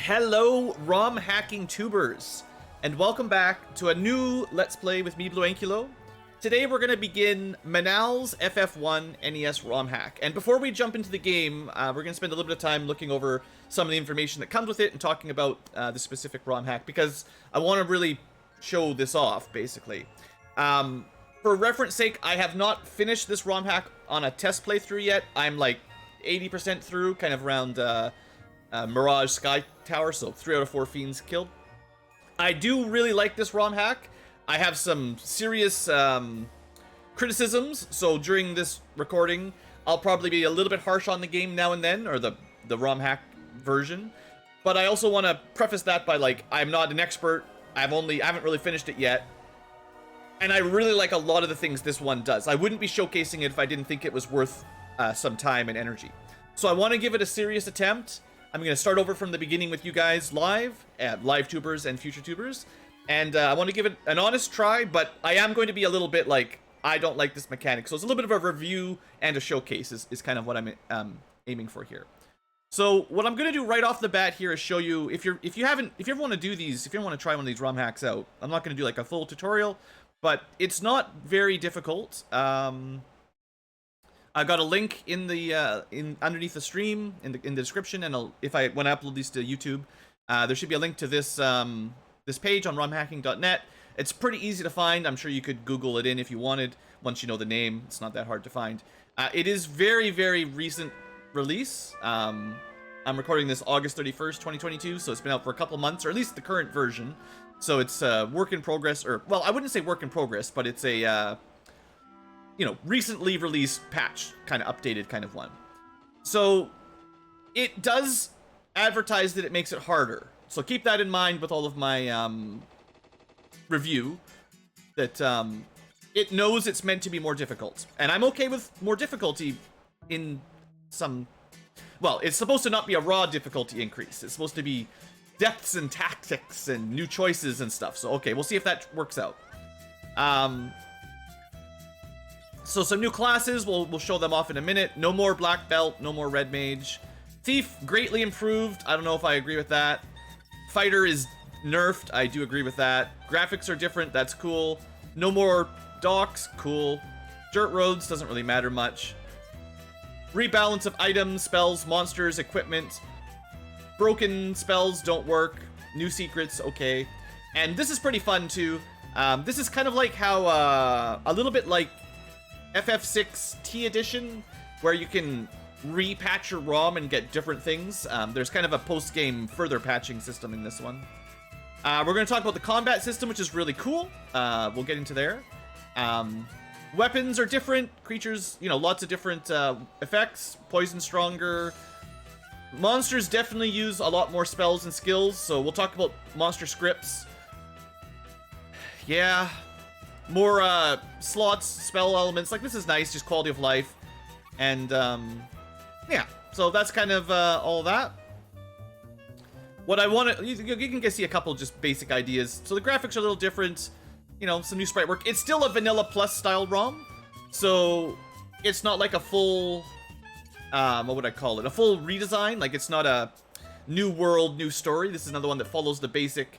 Hello, ROM hacking tubers, and welcome back to a new Let's Play with me, BlueAnkylo. Today we're going to begin Manall's FF1 NES ROM hack, and before we jump into the game, we're going to spend a little bit of time looking over some of the information that comes with it and talking about the specific ROM hack, because I want to really show this off, basically. For reference sake, I have not finished this ROM hack on a test playthrough yet. I'm like 80% through, kind of around Mirage Sky Tower, so 3 out of 4 fiends killed. I do really like this ROM hack. I have some serious criticisms, so during this recording, I'll probably be a little bit harsh on the game now and then, or the ROM hack version. But I also want to preface that by, like, I'm not an expert. I haven't really finished it yet. And I really like a lot of the things this one does. I wouldn't be showcasing it if I didn't think it was worth some time and energy. So I want to give it a serious attempt. I'm going to start over from the beginning with you guys live tubers and future tubers. And I want to give it an honest try, but I am going to be a little bit like, I don't like this mechanic. So it's a little bit of a review and a showcase is kind of what I'm aiming for here. So what I'm going to do right off the bat here is show you, if you ever want to do these, if you ever want to try one of these ROM hacks out, I'm not going to do like a full tutorial, but it's not very difficult. I got a link in the underneath the stream in the description, and when I upload these to YouTube, there should be a link to this this page on romhacking.net. It's pretty easy to find. I'm sure you could Google it in if you wanted. Once you know the name, it's not that hard to find. It is very, very recent release. I'm recording this August 31st, 2022, so it's been out for a couple months, or at least the current version. So it's work in progress, or well, I wouldn't say work in progress, but it's a recently released patch, kind of updated kind of one. So it does advertise that it makes it harder. So keep that in mind with all of my review, that it knows it's meant to be more difficult. And I'm okay with more difficulty in some... Well, it's supposed to not be a raw difficulty increase. It's supposed to be depths and tactics and new choices and stuff. So, okay, we'll see if that works out. So some new classes, we'll show them off in a minute. No more Black Belt, no more Red Mage. Thief, greatly improved. I don't know if I agree with that. Fighter is nerfed. I do agree with that. Graphics are different. That's cool. No more docks. Cool. Dirt roads doesn't really matter much. Rebalance of items, spells, monsters, equipment. Broken spells don't work. New secrets, okay. And this is pretty fun too. This is kind of like how, a little bit like FF6 T edition, where you can repatch your ROM and get different things. There's kind of a post-game further patching system in this one. We're going to talk about the combat system, which is really cool. We'll get into there. Weapons are different. Creatures, lots of different effects. Poison stronger. Monsters definitely use a lot more spells and skills, so we'll talk about monster scripts. Yeah. More slots, spell elements. Like, this is nice, just quality of life. And yeah, so that's kind of all that. What I want to, you can get see a couple just basic ideas. So the graphics are a little different, some new sprite work. It's still a vanilla plus style ROM, so it's not like a full what would I call it, a full redesign. Like, it's not a new world, new story. This is another one that follows the basic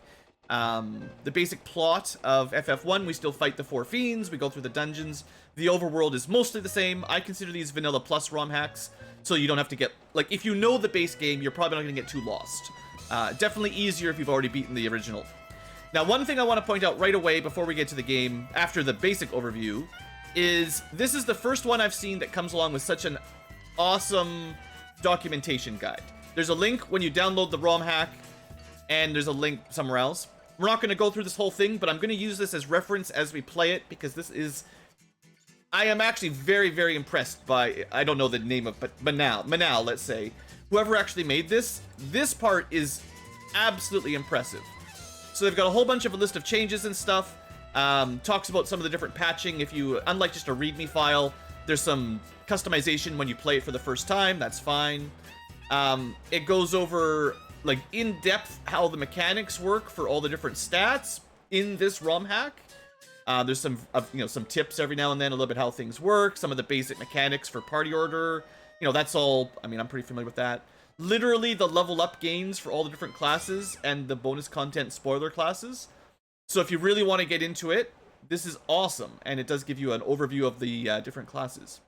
plot of FF1. We still fight the 4 fiends, we go through the dungeons. The overworld is mostly the same. I consider these vanilla plus ROM hacks, so you don't have to get, like, if you know the base game, you're probably not going to get too lost. Definitely easier if you've already beaten the original. Now, one thing I want to point out right away before we get to the game, after the basic overview, is this is the first one I've seen that comes along with such an awesome documentation guide. There's a link when you download the ROM hack, and there's a link somewhere else. We're not going to go through this whole thing, but I'm going to use this as reference as we play it, because this is... I am actually very, very impressed by... I don't know the name of, but Manall, let's say. Whoever actually made this, this part is absolutely impressive. So they've got a whole bunch of a list of changes and stuff. Talks about some of the different patching. If you, unlike just a README file, there's some customization when you play it for the first time. That's fine. It goes over... like, in-depth how the mechanics work for all the different stats in this ROM hack. There's some tips every now and then, a little bit how things work, some of the basic mechanics for party order. That's all, I mean, I'm pretty familiar with that. literally the level up gains for all the different classes and the bonus content spoiler classes. So if you really want to get into it, this is awesome, and it does give you an overview of the different classes.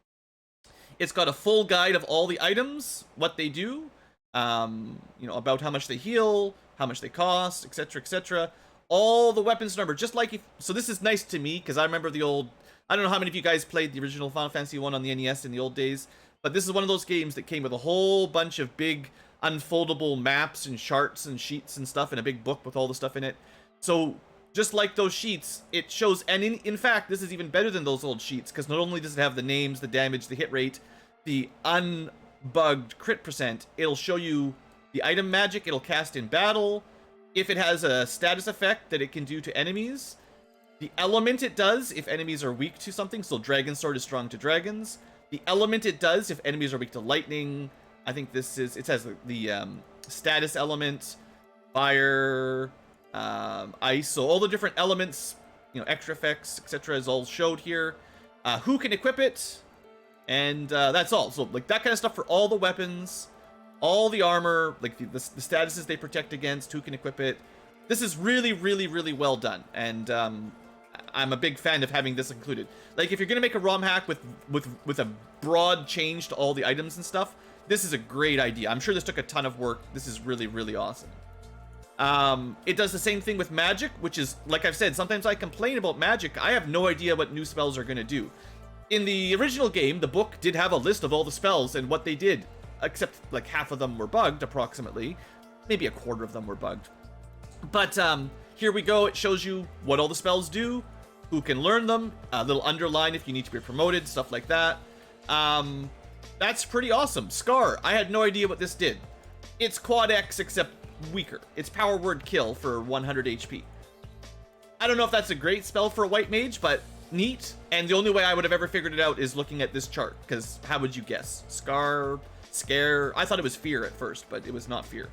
It's got a full guide of all the items, what they do, you know, about how much they heal, how much they cost, etc., etc. All the weapons number, just like if, so this is nice to me because I remember the old, I don't know how many of you guys played the original Final Fantasy 1 on the NES in the old days, but this is one of those games that came with a whole bunch of big unfoldable maps and charts and sheets and stuff, and a big book with all the stuff in it. So just like those sheets, it shows, and in fact, this is even better than those old sheets, because not only does it have the names, the damage, the hit rate, the unbugged crit percent, it'll show you the item magic it'll cast in battle, if it has a status effect that it can do to enemies, the element it does if enemies are weak to something, so Dragon Sword is strong to dragons, the element it does if enemies are weak to lightning, I think this is, it has the status element, fire, ice, so all the different elements, you know, extra effects, etc. is all showed here. Who can equip it, and that's all. So like that kind of stuff for all the weapons, all the armor, like the statuses they protect against, who can equip it. This is really, really, really well done, and I'm a big fan of having this included. Like if you're gonna make a ROM hack with a broad change to all the items and stuff, this is a great idea. I'm sure this took a ton of work. This is really, really awesome. It does the same thing with magic, which is, like I've said, sometimes I complain about magic. I have no idea what new spells are going to do. In the original game, the book did have a list of all the spells and what they did, except like half of them were bugged, approximately. Maybe a quarter of them were bugged. But here we go. It shows you what all the spells do, who can learn them, a little underline if you need to be promoted, stuff like that. That's pretty awesome. Scar, I had no idea what this did. It's quad X except weaker. It's power word kill for 100 HP. I don't know if that's a great spell for a white mage, but neat. And the only way I would have ever figured it out is looking at this chart, because how would you guess? Scar, scare. I thought it was fear at first, but it was not fear,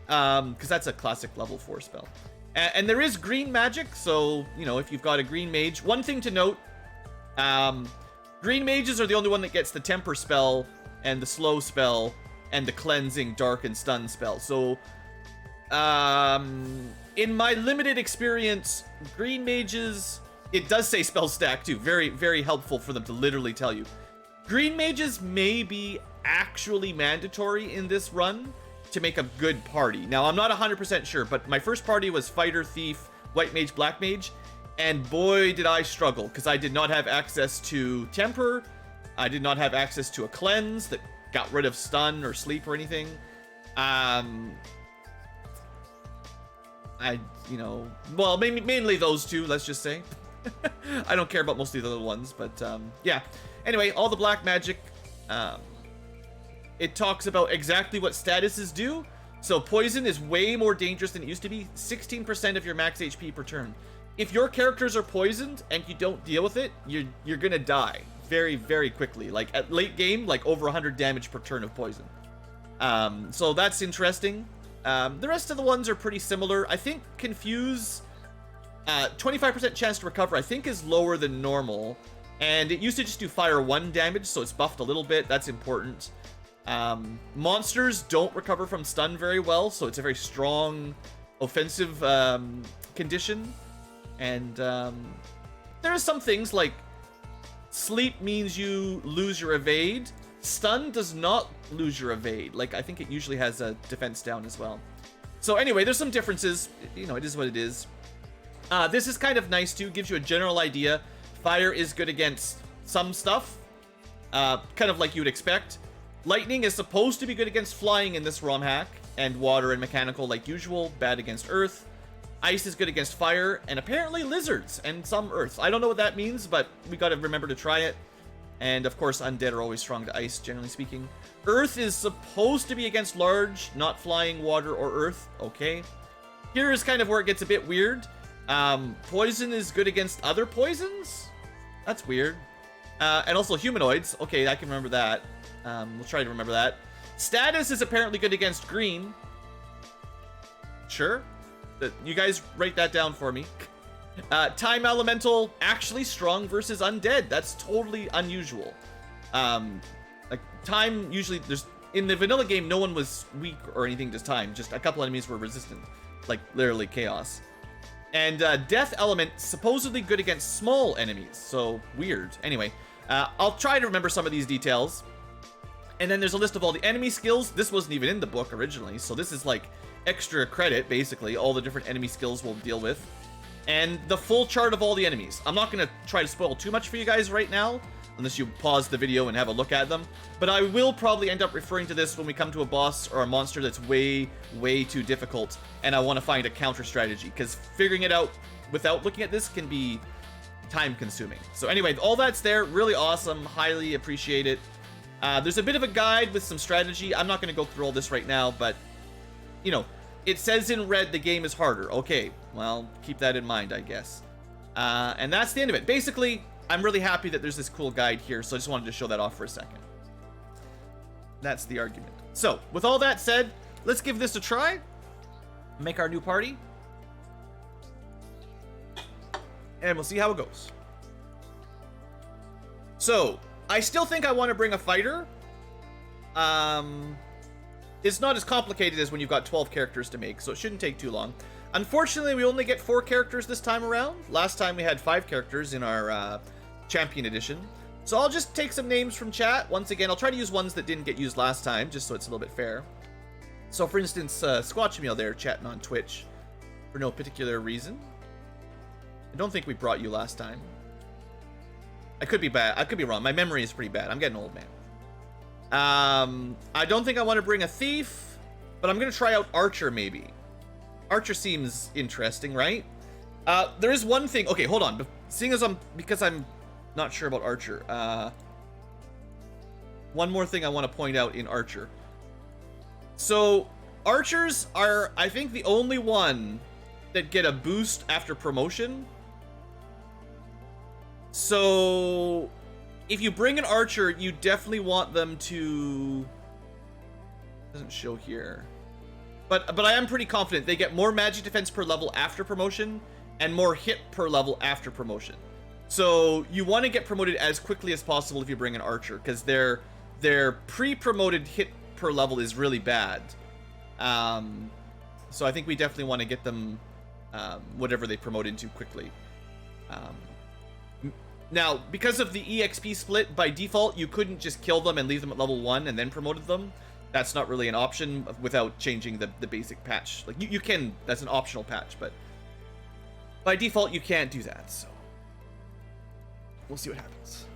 because that's a classic level 4 spell. And there is green magic, so you know, if you've got a green mage, one thing to note, green mages are the only one that gets the temper spell and the slow spell and the cleansing dark and stun spell. So in my limited experience, green mages, it does say spell stack too. Very, very helpful for them to literally tell you. Green mages may be actually mandatory in this run to make a good party. Now, I'm not 100% sure, but my first party was fighter, thief, white mage, black mage, and boy did I struggle, because I did not have access to temper. I did not have access to a cleanse that got rid of stun or sleep or anything. You know, well, mainly those two, let's just say. I don't care about most of the other ones, but yeah. Anyway, all the black magic, it talks about exactly what statuses do. So poison is way more dangerous than it used to be. 16% of your max HP per turn. If your characters are poisoned and you don't deal with it, you're gonna die very, very quickly. Like at late game, like over 100 damage per turn of poison. So that's interesting. The rest of the ones are pretty similar. I think Confuse, 25% chance to recover, I think is lower than normal. And it used to just do fire 1 damage, so it's buffed a little bit. That's important. Monsters don't recover from stun very well, so it's a very strong offensive condition. And there are some things like sleep means you lose your evade. Stun does not lose your evade. Like, I think it usually has a defense down as well. So anyway, there's some differences. You know, it is what it is. This is kind of nice too. Gives you a general idea. Fire is good against some stuff. Kind of like you would expect. Lightning is supposed to be good against flying in this ROM hack. And water and mechanical like usual. Bad against earth. Ice is good against fire. And apparently lizards and some earth. I don't know what that means, but we gotta remember to try it. And of course, undead are always strong to ice, generally speaking. Earth is supposed to be against large, not flying, water, or earth. Okay. Here is kind of where it gets a bit weird. Poison is good against other poisons? That's weird. And also humanoids. Okay, I can remember that. We'll try to remember that. Status is apparently good against green. Sure. You guys write that down for me. Time elemental, actually strong versus undead. That's totally unusual. Like time, usually there's in the vanilla game, no one was weak or anything this time. Just a couple enemies were resistant. Like, literally chaos. And Death Element, supposedly good against small enemies. So, weird. Anyway, I'll try to remember some of these details. And then there's a list of all the enemy skills. This wasn't even in the book originally. So this is like extra credit, basically. All the different enemy skills we'll deal with. And the full chart of all the enemies. I'm not going to try to spoil too much for you guys right now, unless you pause the video and have a look at them. But I will probably end up referring to this when we come to a boss or a monster that's way, way too difficult, and I want to find a counter strategy, because figuring it out without looking at this can be time consuming. So anyway, all that's there. Really awesome. Highly appreciate it. There's a bit of a guide with some strategy. I'm not going to go through all this right now, but, you know, it says in red the game is harder. Okay, well, keep that in mind, I guess. And that's the end of it. Basically, I'm really happy that there's this cool guide here, so I just wanted to show that off for a second. That's the argument. So, with all that said, let's give this a try. Make our new party. And we'll see how it goes. So, I still think I want to bring a fighter. It's not as complicated as when you've got 12 characters to make, so it shouldn't take too long. Unfortunately, we only get 4 characters this time around. Last time we had 5 characters in our Champion Edition. So I'll just take some names from chat. Once again, I'll try to use ones that didn't get used last time, just so it's a little bit fair. So for instance, Squatchmeal there chatting on Twitch for no particular reason. I don't think we brought you last time. I could be bad. I could be wrong. My memory is pretty bad. I'm getting old, man. I don't think I want to bring a thief, but I'm going to try out Archer, maybe. Archer seems interesting, right? There is one thing. Okay, hold on. Seeing as because I'm not sure about Archer. One more thing I want to point out in Archer. So, Archers are, I think, the only one that get a boost after promotion. So, if you bring an Archer, you definitely want them to... Doesn't show here. But I am pretty confident they get more magic defense per level after promotion and more hit per level after promotion. So you want to get promoted as quickly as possible if you bring an Archer, because their pre-promoted hit per level is really bad. So I think we definitely want to get them whatever they promote into quickly. Now, because of the EXP split, by default, you couldn't just kill them and leave them at level 1 and then promoted them. That's not really an option without changing the basic patch. Like, you can, that's an optional patch, but by default, you can't do that, so we'll see what happens.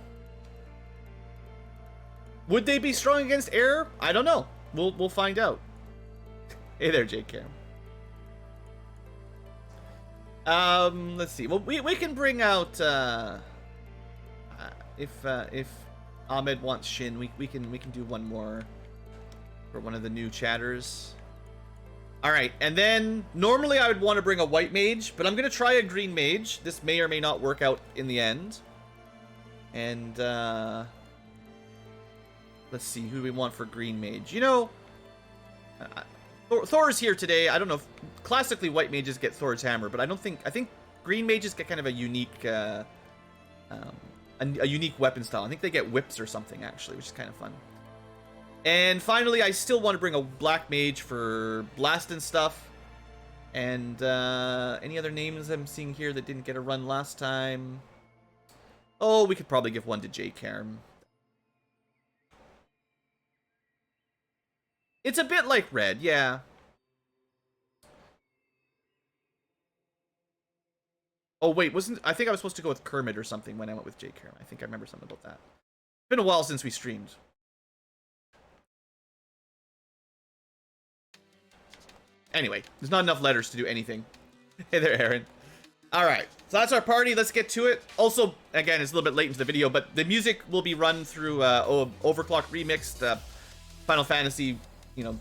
Would they be strong against air? I don't know. We'll find out. Hey there, Jake Cam. Let's see. Well, we can bring out if Ahmed wants Shin, we can do one more for one of the new chatters. All right, and then normally I would want to bring a white mage, but I'm gonna try a green mage. This may or may not work out in the end. And let's see who we want for green mage. You know, Thor's here today. I don't know if classically white mages get Thor's hammer, but I think green mages get kind of a unique a unique weapon style. I think they get whips or something actually, which is kind of fun. And finally, I still want to bring a black mage for blast and stuff. And any other names I'm seeing here that didn't get a run last time? Oh, we could probably give one to J Karm. It's a bit like red, yeah. Oh wait, I think I was supposed to go with Kermit or something when I went with J Karm. I think I remember something about that. It's been a while since we streamed. Anyway, there's not enough letters to do anything. Hey there, Aaron. Alright, so that's our party. Let's get to it. Also, again, it's a little bit late into the video, but the music will be run through Overclock Remixed, Final Fantasy, you know,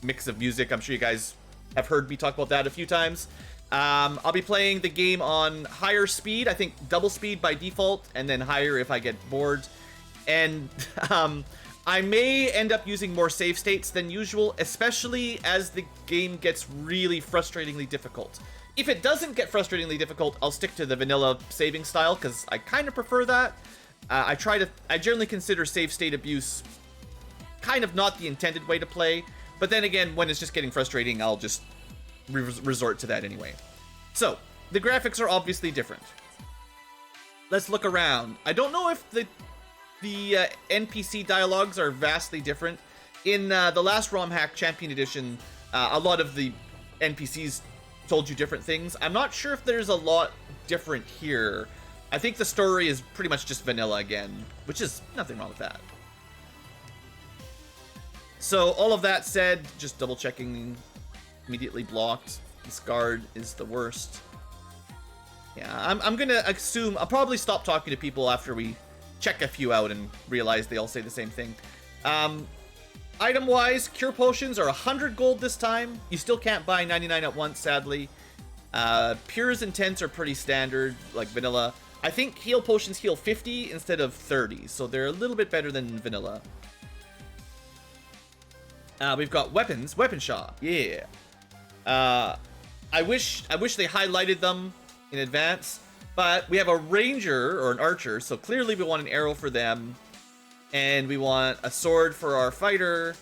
mix of music. I'm sure you guys have heard me talk about that a few times. I'll be playing the game on higher speed. I think double speed by default, and then higher if I get bored. And I may end up using more save states than usual, especially as the game gets really frustratingly difficult. If it doesn't get frustratingly difficult, I'll stick to the vanilla saving style, because I kind of prefer that. I generally consider save state abuse kind of not the intended way to play. But then again, when it's just getting frustrating, I'll just resort to that anyway. So, the graphics are obviously different. Let's look around. I don't know if the NPC dialogues are vastly different. In the last Romhack Champion Edition, a lot of the NPCs told you different things. I'm not sure if there's a lot different here. I think the story is pretty much just vanilla again, which is nothing wrong with that. So all of that said, just double checking, immediately blocked. This guard is the worst. Yeah, I'm gonna assume, I'll probably stop talking to people after we check a few out and realize they all say the same thing. Item-wise, cure potions are 100 gold this time. You still can't buy 99 at once, sadly. Pures and Tents are pretty standard, like vanilla. I think heal potions heal 50 instead of 30, so they're a little bit better than vanilla. We've got weapons, weapon shop, yeah. I wish they highlighted them in advance, but we have a ranger or an archer, so clearly we want an arrow for them, and we want a sword for our fighter,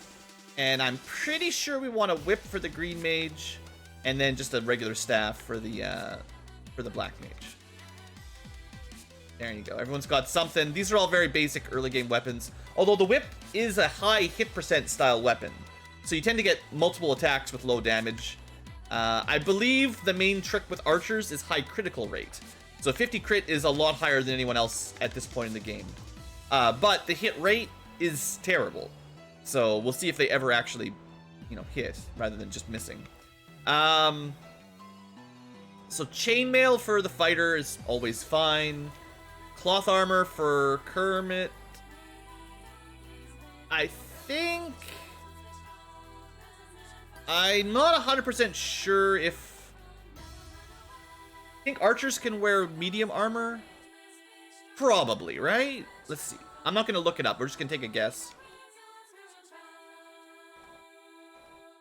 and I'm pretty sure we want a whip for the green mage, and then just a regular staff for the black mage. There you go. Everyone's got something. These are all very basic early game weapons, although the whip is a high hit percent style weapon, so you tend to get multiple attacks with low damage. I believe the main trick with archers is high critical rate. So 50 crit is a lot higher than anyone else at this point in the game. But the hit rate is terrible. So we'll see if they ever actually, hit rather than just missing. So chainmail for the fighter is always fine. Cloth armor for Kermit. I think... I'm not 100% sure if... I think archers can wear medium armor? Probably, right? Let's see. I'm not going to look it up. We're just going to take a guess.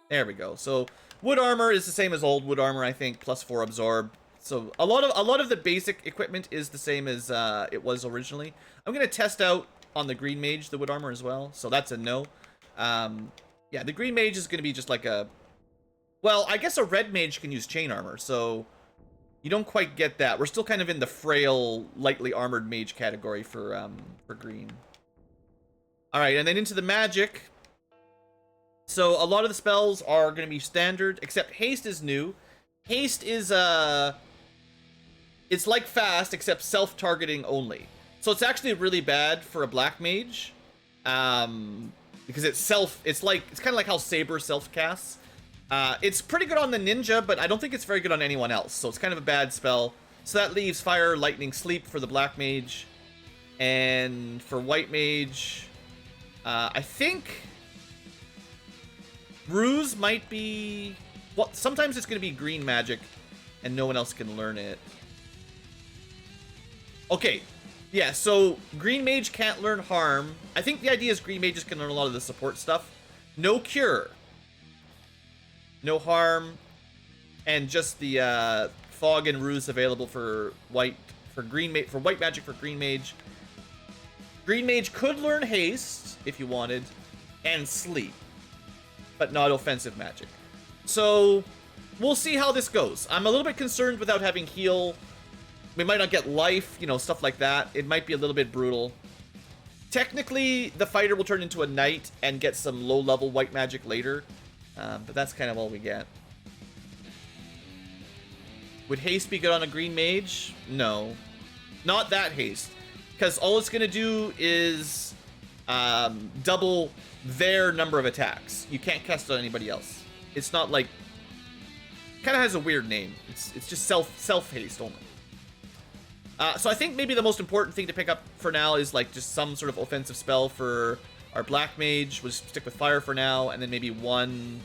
There we go. So, wood armor is the same as old wood armor, I think. +4 absorb. So, a lot of the basic equipment is the same as it was originally. I'm going to test out on the green mage the wood armor as well. So, that's a no. Yeah, the green mage is going to be just like a... Well, I guess a red mage can use chain armor, so you don't quite get that. We're still kind of in the frail, lightly armored mage category for green. All right, and then into the magic. So a lot of the spells are going to be standard, except haste is new. Haste is it's like fast, except self-targeting only. So it's actually really bad for a black mage, because it's kind of like how Saber self-casts. It's pretty good on the ninja, but I don't think it's very good on anyone else, so it's kind of a bad spell. So that leaves Fire, Lightning, Sleep for the black mage. And for white mage, I think Ruse might be... Well, sometimes it's going to be green magic, and no one else can learn it. Okay, yeah, so green mage can't learn harm. I think the idea is green mages can learn a lot of the support stuff. No cure. No harm, and just the fog and ruse available for white magic for green mage. Green mage could learn haste if you wanted, and sleep, but not offensive magic. So we'll see how this goes. I'm a little bit concerned without having heal. We might not get life, stuff like that. It might be a little bit brutal. Technically, the fighter will turn into a knight and get some low-level white magic later. But that's kind of all we get. Would haste be good on a green mage? No. Not that haste. Because all it's going to do is double their number of attacks. You can't cast it on anybody else. It's not like... Kind of has a weird name. It's just self-haste only. So I think maybe the most important thing to pick up for now is like just some sort of offensive spell for... Our black mage, we'll stick with fire for now, and then maybe one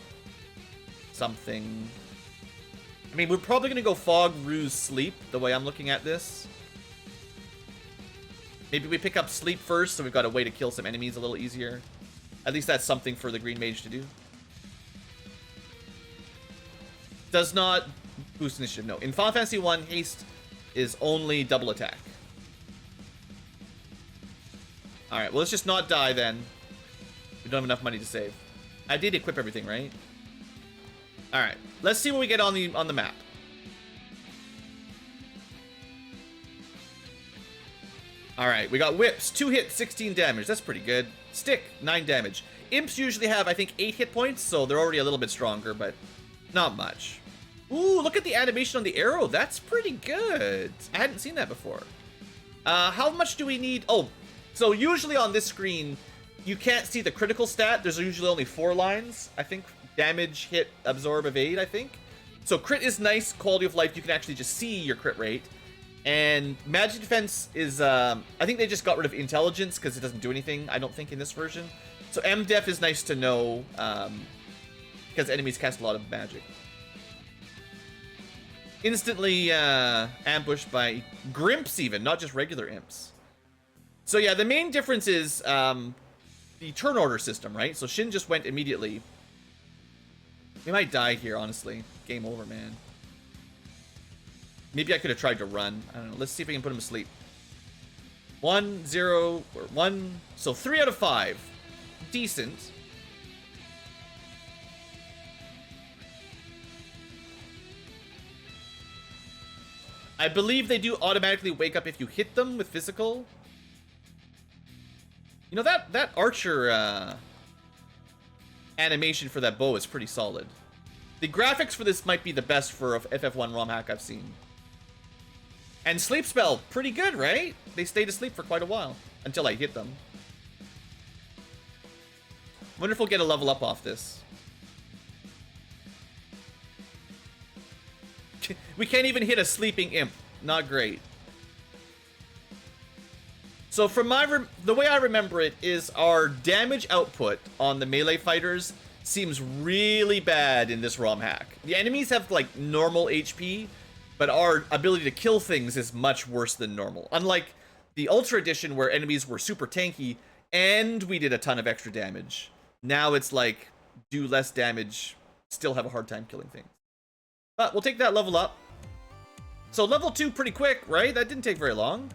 something. I mean, we're probably going to go fog, ruse, sleep, the way I'm looking at this. Maybe we pick up sleep first, so we've got a way to kill some enemies a little easier. At least that's something for the green mage to do. Does not boost initiative, no. In Final Fantasy 1, haste is only double attack. Alright, well, let's just not die then. We don't have enough money to save. I did equip everything, right? All right, let's see what we get on the map. All right, we got whips, 2 hits, 16 damage. That's pretty good. Stick, 9 damage. Imps usually have, I think, 8 hit points, so they're already a little bit stronger, but not much. Ooh, look at the animation on the arrow. That's pretty good. I hadn't seen that before. How much do we need? Oh, so usually on this screen, you can't see the critical stat. There's usually only 4 lines. I think damage, hit, absorb, evade, I think. So crit is nice, quality of life. You can actually just see your crit rate. And magic defense is, I think they just got rid of intelligence because it doesn't do anything, I don't think, in this version. So MDef is nice to know, because enemies cast a lot of magic. Instantly ambushed by Grimps even, not just regular imps. So yeah, the main difference is the turn order system, right? So Shin just went immediately. We might die here, honestly. Game over, man. Maybe I could have tried to run. I don't know. Let's see if we can put him to sleep. 1, 0, or 1. So 3 out of 5. Decent. I believe they do automatically wake up if you hit them with physical. You know, that archer animation for that bow is pretty solid. The graphics for this might be the best for a FF1 Romhack I've seen. And sleep spell, pretty good, right? They stayed asleep for quite a while until I hit them. Wonder if we'll get a level up off this. We can't even hit a sleeping imp. Not great. So from the way I remember it is our damage output on the melee fighters seems really bad in this Romhack. The enemies have like normal HP, but our ability to kill things is much worse than normal. Unlike the Ultra Edition where enemies were super tanky and we did a ton of extra damage. Now it's like, do less damage, still have a hard time killing things. But we'll take that level up. So level 2 pretty quick, right? That didn't take very long.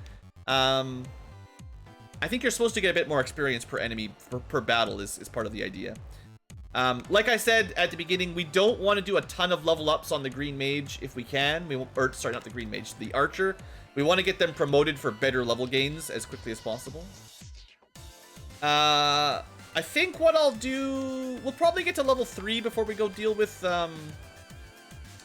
I think you're supposed to get a bit more experience per enemy, per battle is part of the idea. Like I said at the beginning, we don't want to do a ton of level ups on the Green Mage if we can. Or sorry, not the Green Mage, the Archer. We want to get them promoted for better level gains as quickly as possible. I think what I'll do, we'll probably get to level 3 before we go deal with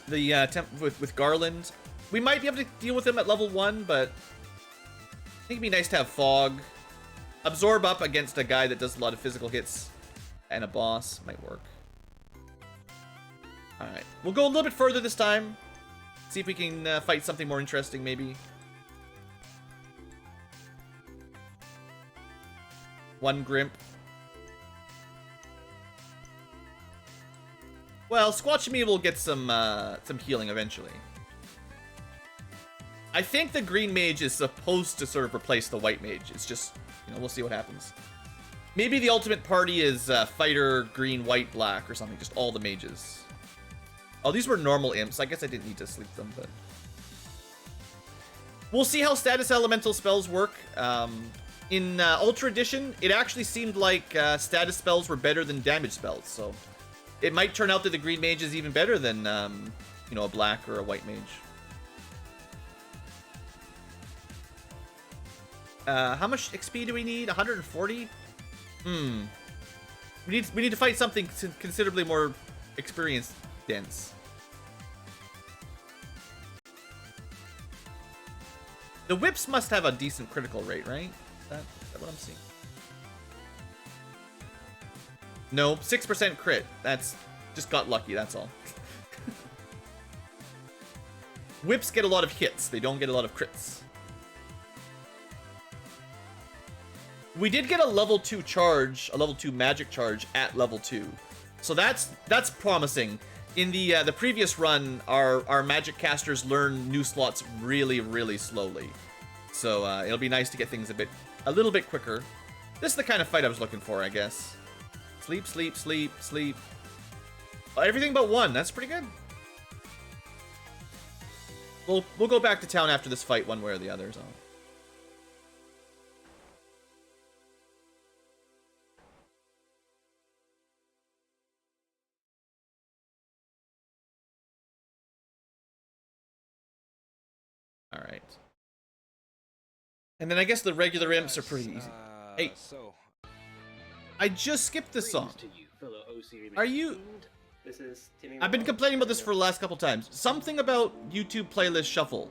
with Garland. We might be able to deal with him at level 1, but I think it'd be nice to have Fog. Absorb up against a guy that does a lot of physical hits and a boss might work. Alright, we'll go a little bit further this time. See if we can fight something more interesting, maybe. 1 Grimp. Well, Squatch Me will get some healing eventually. I think the Green Mage is supposed to sort of replace the White Mage. It's just, you know, we'll see what happens. Maybe the ultimate party is Fighter, Green, White, Black, or something. Just all the mages. Oh, these were normal imps. I guess I didn't need to sleep them, but... We'll see how status elemental spells work. In Ultra Edition, it actually seemed like status spells were better than damage spells, so... It might turn out that the Green Mage is even better than, you know, a Black or a White Mage. How much XP do we need? 140? We need to fight something considerably more experience dense. The whips must have a decent critical rate, right? Is that what I'm seeing? No, 6% crit. That's just got lucky, that's all. Whips get a lot of hits. They don't get a lot of crits. We did get a level 2 charge, a level 2 magic charge at level 2. So that's promising. In the previous run, our magic casters learn new slots really, really slowly. So it'll be nice to get things a little bit quicker. This is the kind of fight I was looking for, I guess. Sleep, sleep, sleep, sleep. Oh, everything but 1. That's pretty good. We'll go back to town after this fight one way or the other. So. And then I guess the regular imps are pretty easy. Hey, I just skipped this song. Are you... I've been complaining about this for the last couple times. Something about YouTube playlist shuffle.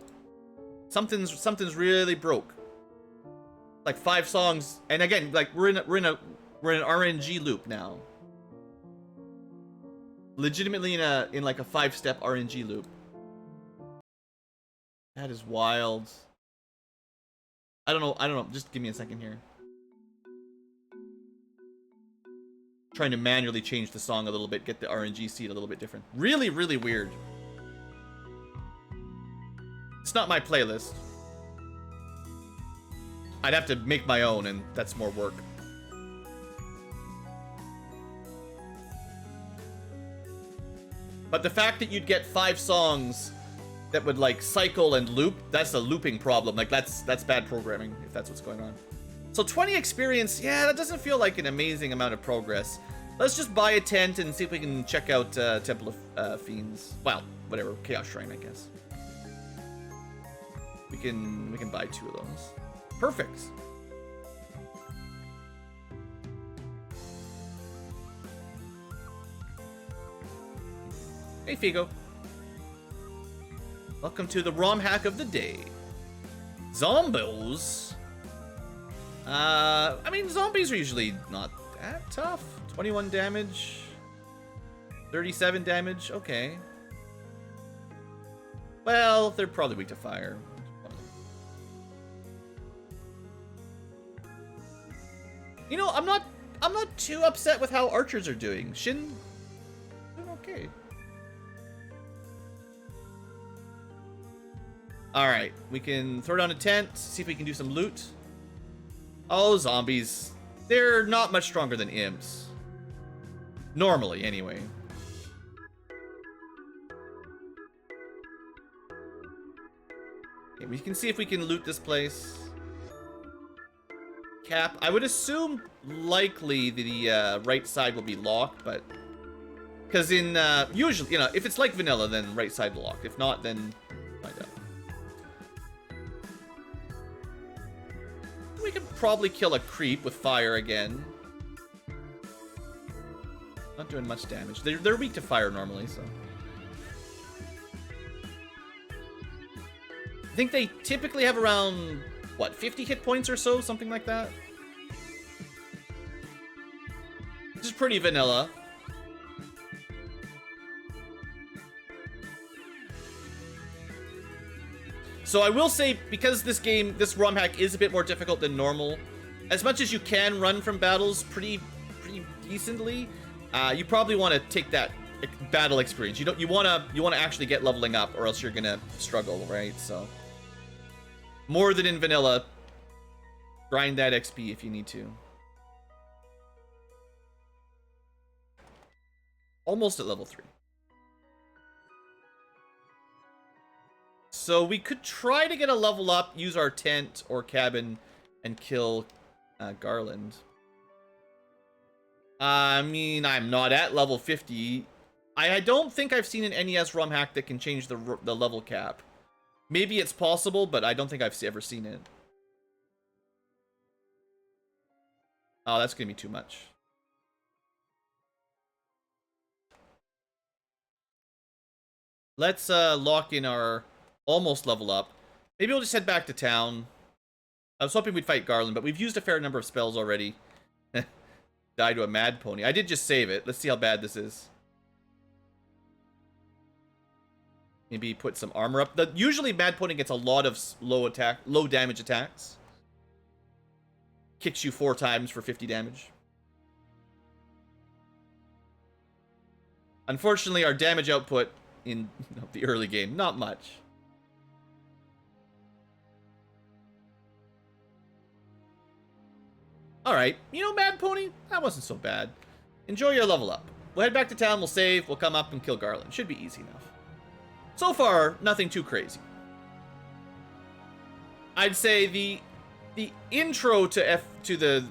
Something's really broke. Like 5 songs, and again, like we're in an RNG loop now. Legitimately in like a 5-step RNG loop. That is wild. I don't know. Just give me a second here. Trying to manually change the song a little bit, get the RNG seed a little bit different. Really, really weird. It's not my playlist. I'd have to make my own, and that's more work. But the fact that you'd get 5 songs that would like cycle and loop, that's a looping problem. Like that's bad programming, if that's what's going on. So 20 experience, yeah, that doesn't feel like an amazing amount of progress. Let's just buy a tent and see if we can check out Temple of Fiends. Well, whatever, Chaos Shrine, I guess. We can buy 2 of those. Perfect. Hey, Figo. Welcome to the ROM hack of the day. Zombos. I mean, zombies are usually not that tough. 21 damage. 37 damage. Okay. Well, they're probably weak to fire. You know, I'm not too upset with how archers are doing. Shin doing okay. Alright, we can throw down a tent, see if we can do some loot. Oh, zombies. They're not much stronger than imps. Normally, anyway. Okay, we can see if we can loot this place. Cap. I would assume likely the right side will be locked, but because in usually, you know, if it's like vanilla, then right side locked. If not, then find out. We could probably kill a creep with fire again. Not doing much damage. They're weak to fire normally, so. I think they typically have around, what, 50 hit points or so? Something like that? This is pretty vanilla. So I will say, because this game, this ROM hack is a bit more difficult than normal, as much as you can run from battles pretty decently, you probably want to take that battle experience. You want to actually get leveling up, or else you're gonna struggle, right? So more than in vanilla, grind that XP if you need to. Almost at level 3. So we could try to get a level up, use our tent or cabin, and kill Garland. I mean, I'm not at level 50. I don't think I've seen an NES ROM hack that can change the level cap. Maybe it's possible, but I don't think I've ever seen it. Oh, that's gonna be too much. Let's lock in our almost level up. Maybe we'll just head back to town. I was hoping we'd fight Garland, but we've used a fair number of spells already. Die to a mad pony. I did just save it. Let's see how bad this is. Maybe put some armor up. Usually mad pony gets a lot of low damage attacks. Kicks you 4 times for 50 damage. Unfortunately, our damage output in the early game, not much. Alright, you know, Mad Pony, that wasn't so bad. Enjoy your level up. We'll head back to town, we'll save, we'll come up and kill Garland. Should be easy enough. So far, nothing too crazy. I'd say the intro to the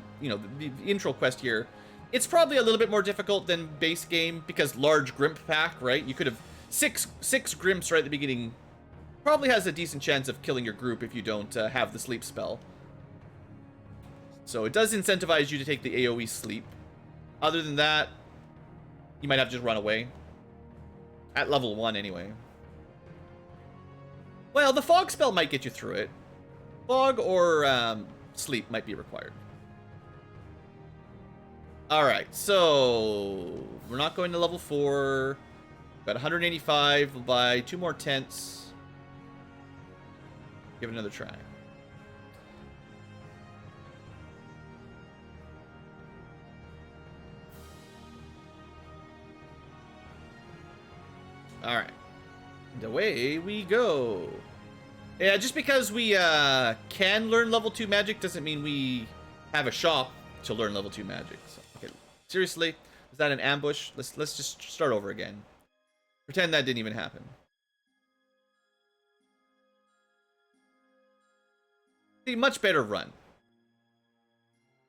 intro quest here, it's probably a little bit more difficult than base game, because large Grimp pack, right? You could have six Grimps right at the beginning. Probably has a decent chance of killing your group if you don't have the sleep spell. So it does incentivize you to take the AoE sleep. Other than that, you might have to just run away. At level 1 anyway. Well, the fog spell might get you through it. Fog or sleep might be required. Alright, so we're not going to level 4. Got 185. We'll buy 2 more tents. Give it another try. Alright. And away we go. Yeah, just because we can learn level 2 magic doesn't mean we have a shop to learn level 2 magic. So, okay, seriously, was that an ambush? Let's just start over again. Pretend that didn't even happen. See, much better run.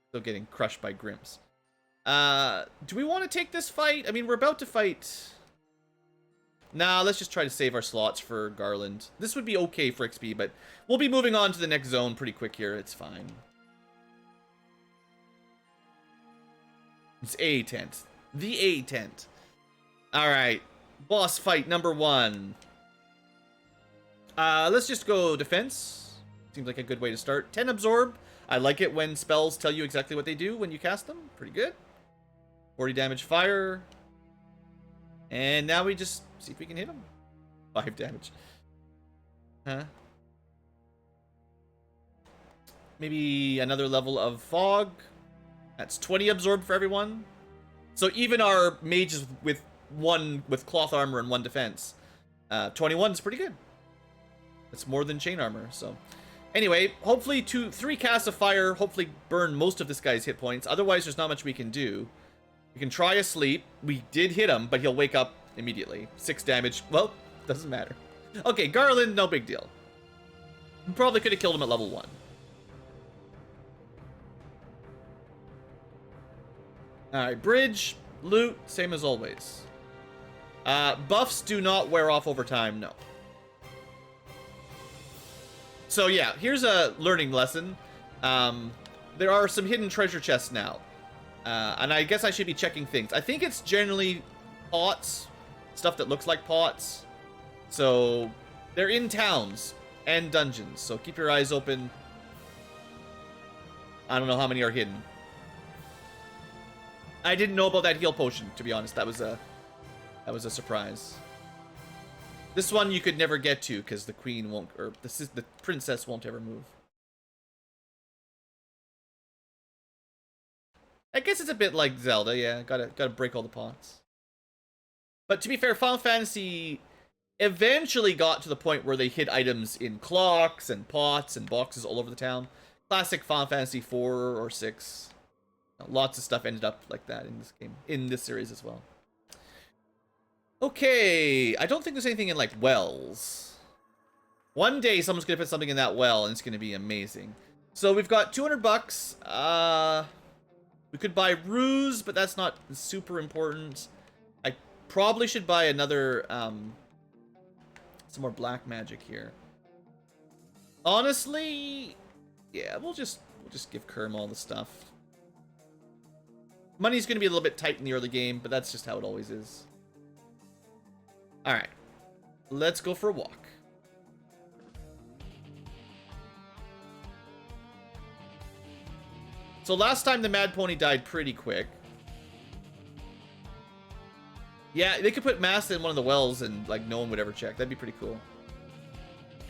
Still getting crushed by Grimps. Do we want to take this fight? I mean, we're about to fight. Nah, let's just try to save our slots for Garland. This would be okay for XP, but we'll be moving on to the next zone pretty quick here. It's fine. It's A tent. The A tent. Alright. Boss fight number 1. Let's just go defense. Seems like a good way to start. 10 absorb. I like it when spells tell you exactly what they do when you cast them. Pretty good. 40 damage fire. And now we just see if we can hit him. 5 damage. Huh? Maybe another level of fog. That's 20 absorb for everyone. So even our mages with cloth armor and 1 defense. 21 is pretty good. That's more than chain armor, so. Anyway, hopefully 3 casts of fire hopefully burn most of this guy's hit points. Otherwise, there's not much we can do. We can try a sleep. We did hit him, but he'll wake up immediately. 6 damage. Well, doesn't matter. Okay, Garland, no big deal. Probably could have killed him at level 1. Alright, bridge, loot, same as always. Buffs do not wear off over time, no. So yeah, here's a learning lesson. There are some hidden treasure chests now. And I guess I should be checking things. I think it's generally pots. Stuff that looks like pots. So, they're in towns and dungeons. So keep your eyes open. I don't know how many are hidden. I didn't know about that heal potion, to be honest. That was a surprise. This one you could never get to because the queen won't, or the princess won't ever move. I guess it's a bit like Zelda, yeah. Gotta break all the pots. But to be fair, Final Fantasy eventually got to the point where they hid items in clocks and pots and boxes all over the town. Classic Final Fantasy 4 or 6. Lots of stuff ended up like that in this game, in this series as well. Okay, I don't think there's anything in like wells. One day someone's gonna put something in that well and it's gonna be amazing. So we've got 200 bucks. We could buy ruse, but that's not super important. I probably should buy another, some more black magic here. Honestly, yeah, we'll just give Kerm all the stuff. Money's gonna be a little bit tight in the early game, but that's just how it always is. Alright. Let's go for a walk. So last time the Mad Pony died pretty quick. Yeah, they could put Mass in one of the wells and like no one would ever check. That'd be pretty cool.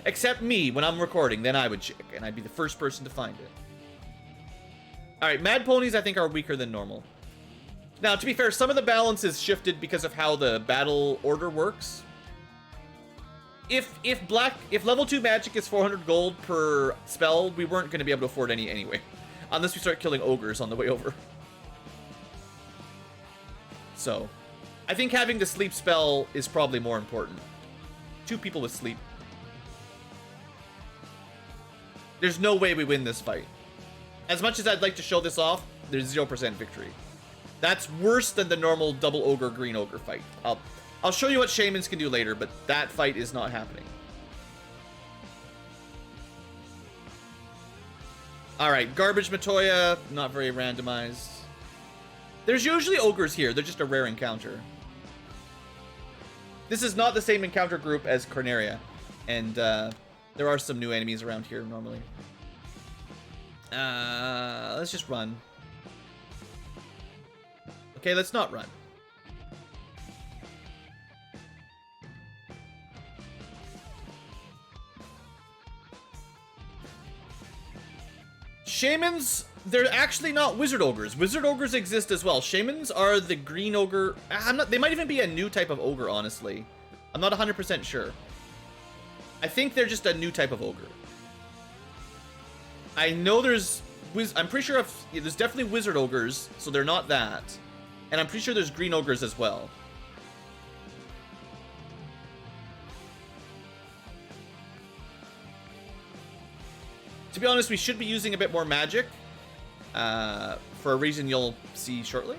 Except me, when I'm recording, then I would check, and I'd be the first person to find it. Alright, Mad Ponies I think are weaker than normal. Now, to be fair, some of the balance is shifted because of how the battle order works. If level 2 magic is 400 gold per spell, we weren't going to be able to afford any anyway. Unless we start killing ogres on the way over. So, I think having the sleep spell is probably more important. 2 people with sleep. There's no way we win this fight. As much as I'd like to show this off, there's 0% victory. That's worse than the normal double ogre, green ogre fight. I'll show you what shamans can do later, but that fight is not happening. Alright, Garbage Matoya, not very randomized. There's usually ogres here, they're just a rare encounter. This is not the same encounter group as Corneria, and there are some new enemies around here normally. Let's just run. Okay, let's not run. Shamans, they're actually not wizard ogres. Wizard ogres exist as well. Shamans are the green ogre. They might even be a new type of ogre, honestly. I'm not 100% sure. I think they're just a new type of ogre. I know there's... I'm pretty sure there's definitely wizard ogres, so they're not that. And I'm pretty sure there's green ogres as well. To be honest, we should be using a bit more magic. For a reason you'll see shortly.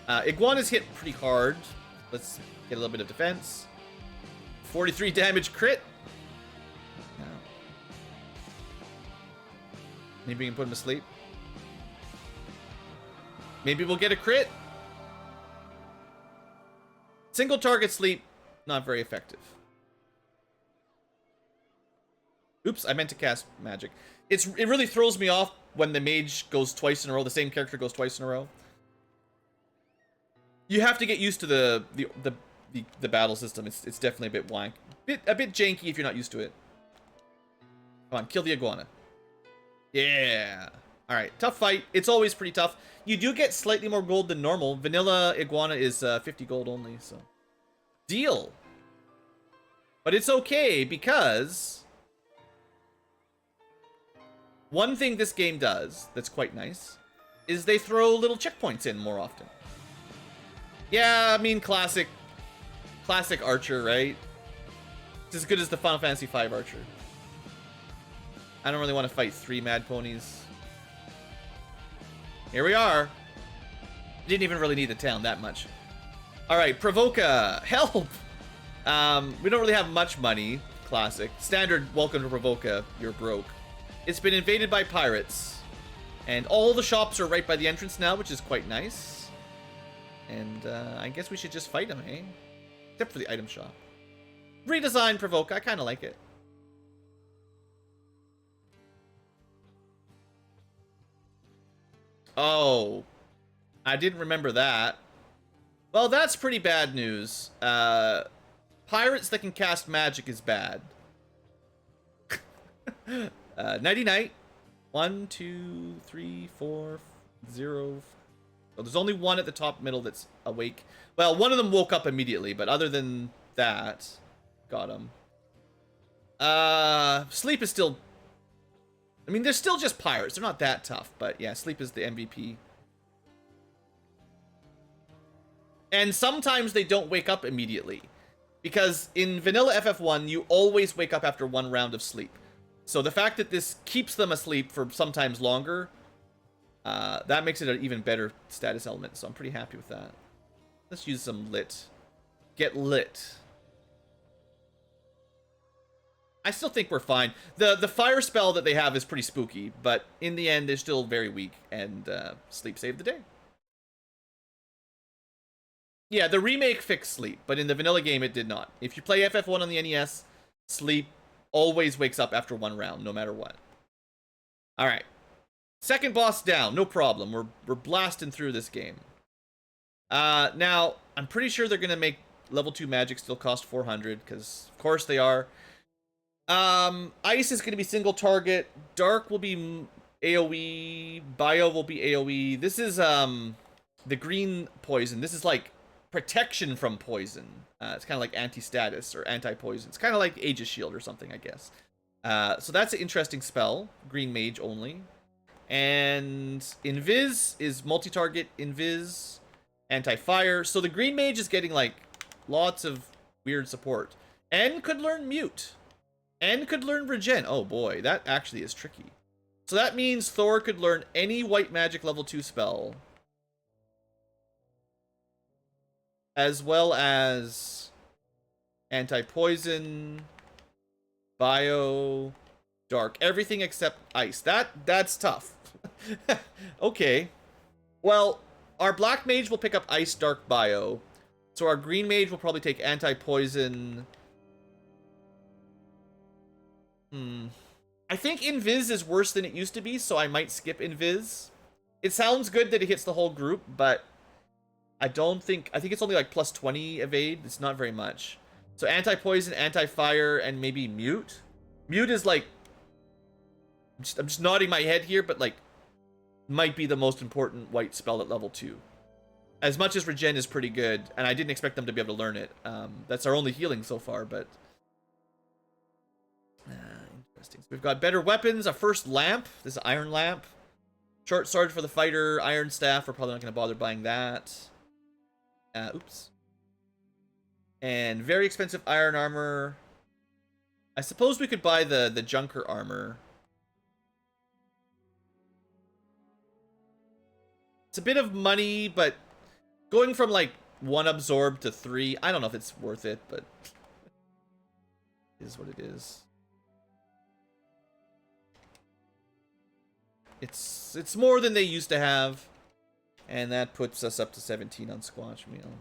Iguana's hit pretty hard. Let's get a little bit of defense. 43 damage crit. Maybe we can put him to sleep. Maybe we'll get a crit. Single target sleep, not very effective. Oops, I meant to cast magic. It really throws me off when the mage goes twice in a row. The same character goes twice in a row. You have to get used to the battle system. It's definitely a bit wank, a bit janky if you're not used to it. Come on, kill the iguana. Yeah. All right, tough fight. It's always pretty tough. You do get slightly more gold than normal. Vanilla iguana is 50 gold only, so deal. But it's okay because one thing this game does that's quite nice is they throw little checkpoints in more often. Yeah, I mean, classic archer, right? It's as good as the Final Fantasy V archer. I don't really want to fight 3 mad ponies. Here we are. Didn't even really need the town that much. Alright, Provoca. Help! We don't really have much money. Classic. Standard, welcome to Provoca. You're broke. It's been invaded by pirates. And all the shops are right by the entrance now, which is quite nice. And I guess we should just fight them, eh? Except for the item shop. Redesign Provoca. I kind of like it. Oh, I didn't remember that. Well, that's pretty bad news. Pirates that can cast magic is bad. Nighty night. 1, 2, 3, 4, 0. Oh, there's only one at the top middle that's awake. Well, one of them woke up immediately, but other than that, got him. Sleep is still... I mean, they're still just pirates. They're not that tough, but yeah, Sleep is the MVP. And sometimes they don't wake up immediately. Because in vanilla FF1, you always wake up after 1 round of sleep. So the fact that this keeps them asleep for sometimes longer, that makes it an even better status element. So I'm pretty happy with that. Let's use some lit. Get lit. I still think we're fine. The fire spell that they have is pretty spooky, but in the end, they're still very weak, and Sleep saved the day. Yeah, the remake fixed Sleep, but in the vanilla game, it did not. If you play FF1 on the NES, Sleep always wakes up after 1 round, no matter what. All right. Second boss down, no problem. We're blasting through this game. Now, I'm pretty sure they're going to make level 2 magic still cost 400, because of course they are. Ice is going to be single target. Dark will be AoE. Bio will be AoE. This is, the green poison. This is like protection from poison. It's kind of like anti-status or anti-poison. It's kind of like Aegis Shield or something, I guess. So that's an interesting spell. Green mage only. And Invis is multi-target Invis. Anti-fire. So the green mage is getting like lots of weird support. And could learn mute. And could learn regen. Oh boy, that actually is tricky. So that means Thor could learn any white magic level 2 spell. As well as anti-poison. Bio, dark, everything except ice. That's tough. Okay. Well, our black mage will pick up ice, dark, bio. So our green mage will probably take anti-poison. I think Invis is worse than it used to be, so I might skip Invis. It sounds good that it hits the whole group, but I think it's only like plus 20 evade. It's not very much. So anti-poison, anti-fire, and maybe mute. Mute is like, I'm just nodding my head here, but like, might be the most important white spell at level 2. As much as regen is pretty good, and I didn't expect them to be able to learn it. That's our only healing so far, but interesting. So we've got better weapons, a first lamp. This is iron lamp. Short sword for the fighter, iron staff. We're probably not going to bother buying that. Oops. And very expensive iron armor. I suppose we could buy the Junker armor. It's a bit of money, but going from like 1 absorb to 3, I don't know if it's worth it, but it is what it is. It's more than they used to have, and that puts us up to 17 on Squash Meal.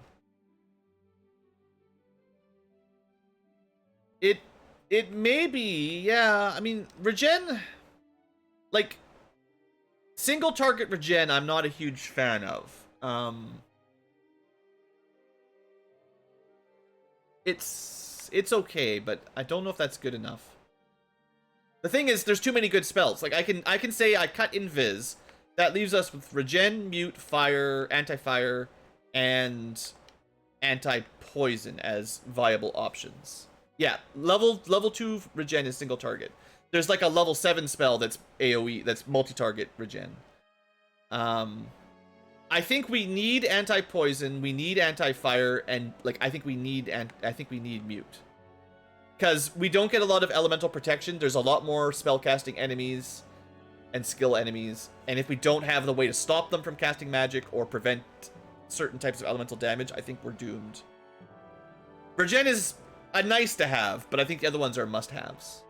It may be, yeah. I mean, regen, like single target regen, I'm not a huge fan of. It's okay, but I don't know if that's good enough. The thing is, there's too many good spells. Like I can say I cut Invis. That leaves us with regen, mute, fire, anti-fire, and anti-poison as viable options. Yeah, level 2 regen is single target. There's like a level 7 spell that's AoE, that's multi-target regen. I think we need anti-poison, we need anti-fire, and like I think we need mute. Because we don't get a lot of elemental protection. There's a lot more spellcasting enemies and skill enemies, and if we don't have the way to stop them from casting magic or prevent certain types of elemental damage, I think we're doomed. Regen is a nice to have, but I think the other ones are must-haves.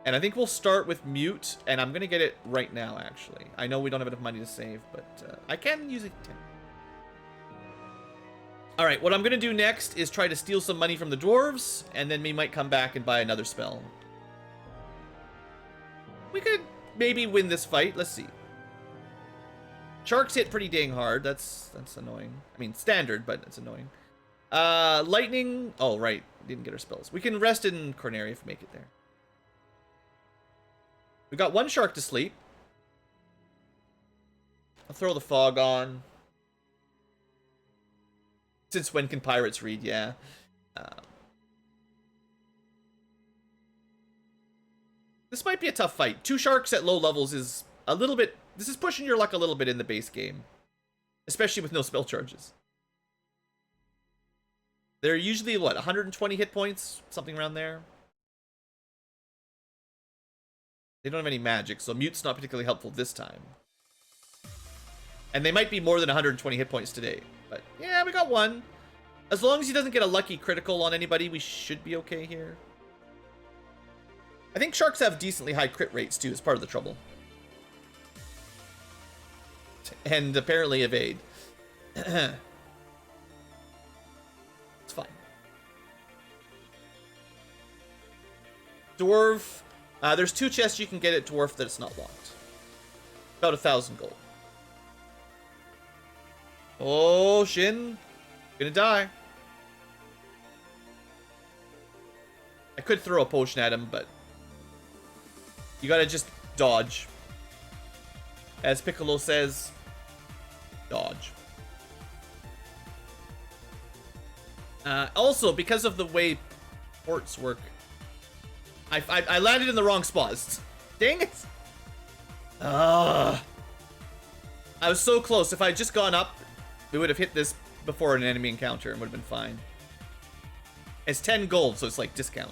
And I think we'll start with mute, and I'm gonna get it right now, actually. I know we don't have enough money to save, but I can use it. Alright, what I'm gonna do next is try to steal some money from the dwarves, and then we might come back and buy another spell. We could maybe win this fight. Let's see. Sharks hit pretty dang hard. That's annoying. I mean, standard, but it's annoying. Lightning. Oh, right. Didn't get our spells. We can rest in Corneria if we make it there. We got 1 shark to sleep. I'll throw the fog on. Since when can pirates read? Yeah. This might be a tough fight. 2 sharks at low levels is a little bit... This is pushing your luck a little bit in the base game. Especially with no spell charges. They're usually, what, 120 hit points? Something around there. They don't have any magic, so mute's not particularly helpful this time. And they might be more than 120 hit points today. But, yeah, we got 1. As long as he doesn't get a lucky critical on anybody, we should be okay here. I think sharks have decently high crit rates, too, as part of the trouble. And apparently evade. It's fine. Dwarf. There's 2 chests you can get at Dwarf that it's not locked. About 1,000 gold. Oh, Shin. Gonna die. I could throw a potion at him, but you gotta just dodge. As Piccolo says, dodge. Also, because of the way ports work, I landed in the wrong spots. Dang it! I was so close. If I had just gone up, we would have hit this before an enemy encounter and would have been fine. It's 10 gold, so it's like discount.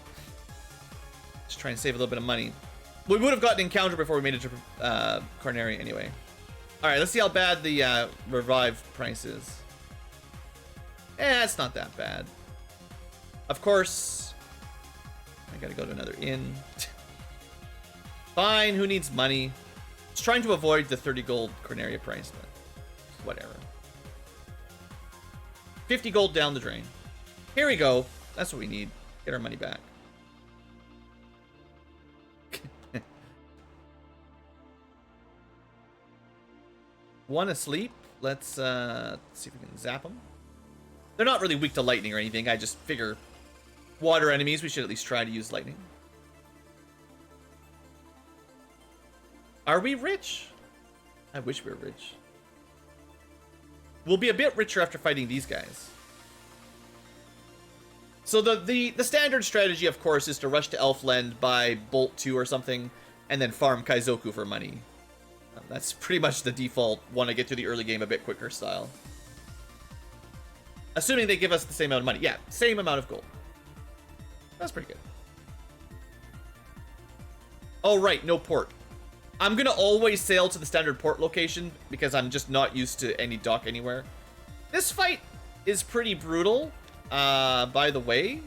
Just trying to save a little bit of money. We would have gotten encounter before we made it to Corneria anyway. Alright, let's see how bad the revive price is. It's not that bad. Of course, I gotta go to another inn. Fine, who needs money? Just trying to avoid the 30 gold Corneria price, but whatever. 50 gold down the drain. Here we go. That's what we need. Get our money back. One asleep. Let's see if we can zap them. They're not really weak to lightning or anything. I just figure water enemies, we should at least try to use lightning. Are we rich? I wish we were rich. We'll be a bit richer after fighting these guys. So the standard strategy, of course, is to rush to Elfland, buy Bolt 2 or something, and then farm Kaizoku for money. That's pretty much the default, want to get to the early game a bit quicker style. Assuming they give us the same amount of money. Yeah, same amount of gold. That's pretty good. Oh, right, no port. I'm going to always sail to the standard port location because I'm just not used to any dock anywhere. This fight is pretty brutal, by the way.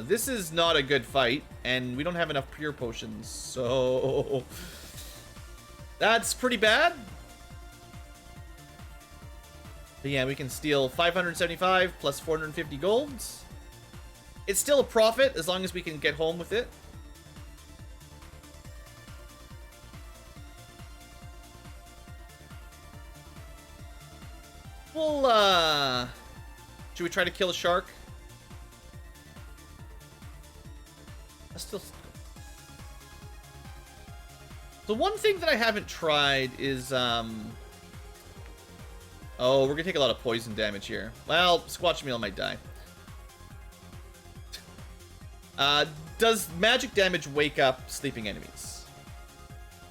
This is not a good fight, and we don't have enough pure potions, so that's pretty bad. But yeah, we can steal 575 plus 450 golds. It's still a profit as long as we can get home with it. We'll, should we try to kill a shark? Still. The one thing that I haven't tried is, oh, we're gonna take a lot of poison damage here. Well, Squatch Meal might die. Does magic damage wake up sleeping enemies?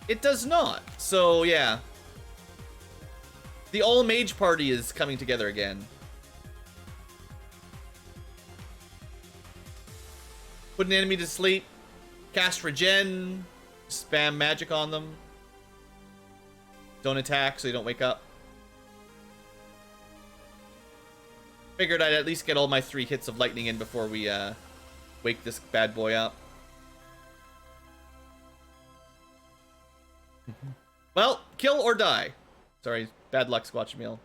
It does not. So, yeah. The all-mage party is coming together again. Put an enemy to sleep, cast regen, spam magic on them. Don't attack so you don't wake up. Figured I'd at least get all my 3 hits of lightning in before we wake this bad boy up. Well, kill or die. Sorry, bad luck, Squatch Meal.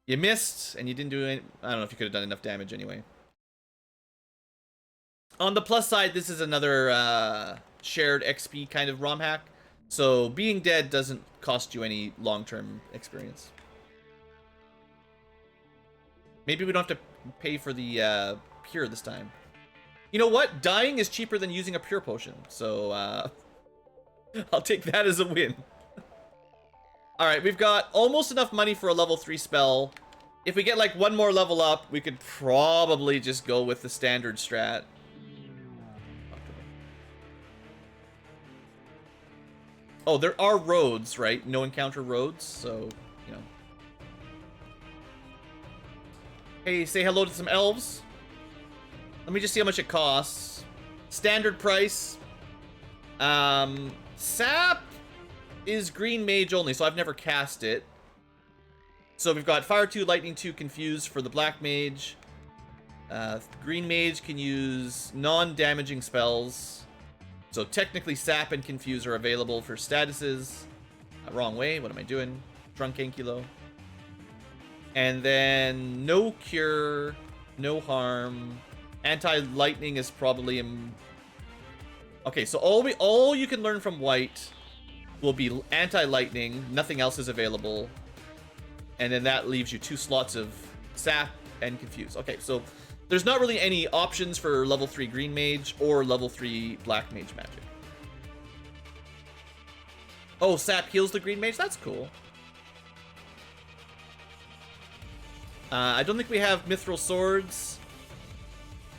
You missed, and you didn't do any... I don't know if you could have done enough damage anyway. On the plus side, this is another shared XP kind of Romhack. So being dead doesn't cost you any long-term experience. Maybe we don't have to pay for the pure this time. You know what? Dying is cheaper than using a pure potion. So I'll take that as a win. Alright, we've got almost enough money for a level 3 spell. If we get like one more level up, we could probably just go with the standard strat. Oh, there are roads, right? No encounter roads, so, you know. Hey, say hello to some elves. Let me just see how much it costs. Standard price. Sap is green mage only, so I've never cast it. So we've got Fire 2, Lightning 2, Confuse for the black mage. Green mage can use non-damaging spells. So technically Sap and Confuse are available for statuses. Wrong way, what am I doing? Drunk Ankylo. And then no cure, no harm. Anti-lightning is probably... Okay, so all you can learn from white will be anti-lightning. Nothing else is available. And then that leaves you 2 slots of Sap and Confuse. Okay, so there's not really any options for level 3 green mage or level 3 black mage magic. Oh, Sap heals the green mage? That's cool. I don't think we have mithril swords.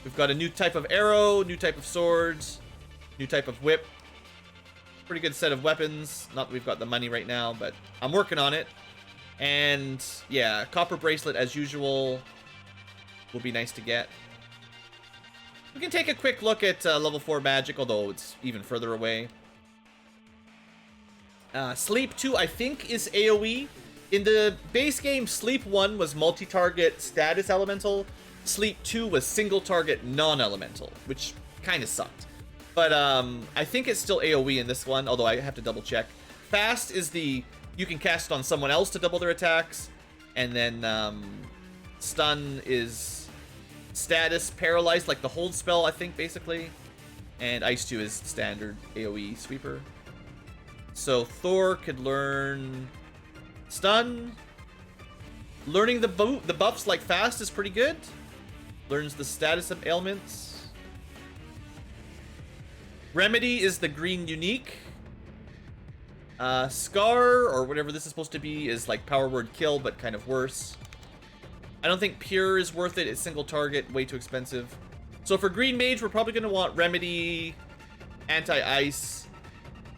We've got a new type of arrow, new type of swords, new type of whip. Pretty good set of weapons. Not that we've got the money right now, but I'm working on it. And yeah, copper bracelet as usual will be nice to get. We can take a quick look at level 4 magic, although it's even further away. Sleep 2, I think, is AoE. In the base game, Sleep 1 was multi-target status elemental. Sleep 2 was single-target non-elemental, which kind of sucked. But I think it's still AoE in this one, although I have to double check. Fast is the... You can cast it on someone else to double their attacks. And then Stun is status paralyzed, like the hold spell, I think, basically. And Ice 2 is standard AoE sweeper. So Thor could learn Stun. Learning the buffs like Fast is pretty good. Learns the status of ailments. Remedy is the green unique. Scar, or whatever this is supposed to be, is like power word kill, but kind of worse. I don't think Pure is worth it. It's single target, way too expensive. So for Green Mage, we're probably going to want Remedy, Anti-Ice,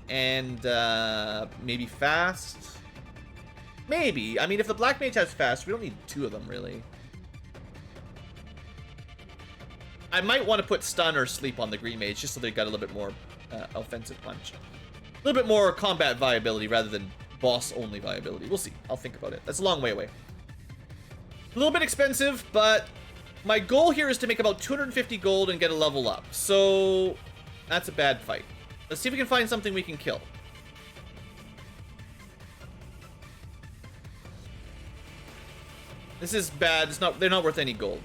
and maybe Fast. Maybe. I mean, if the Black Mage has Fast, we don't need two of them, really. I might want to put Stun or Sleep on the Green Mage, just so they got a little bit more offensive punch. A little bit more combat viability rather than boss-only viability. We'll see. I'll think about it. That's a long way away. A little bit expensive, but my goal here is to make about 250 gold and get a level up. So that's a bad fight. Let's see if we can find something we can kill. This is bad. It's not. They're not worth any gold.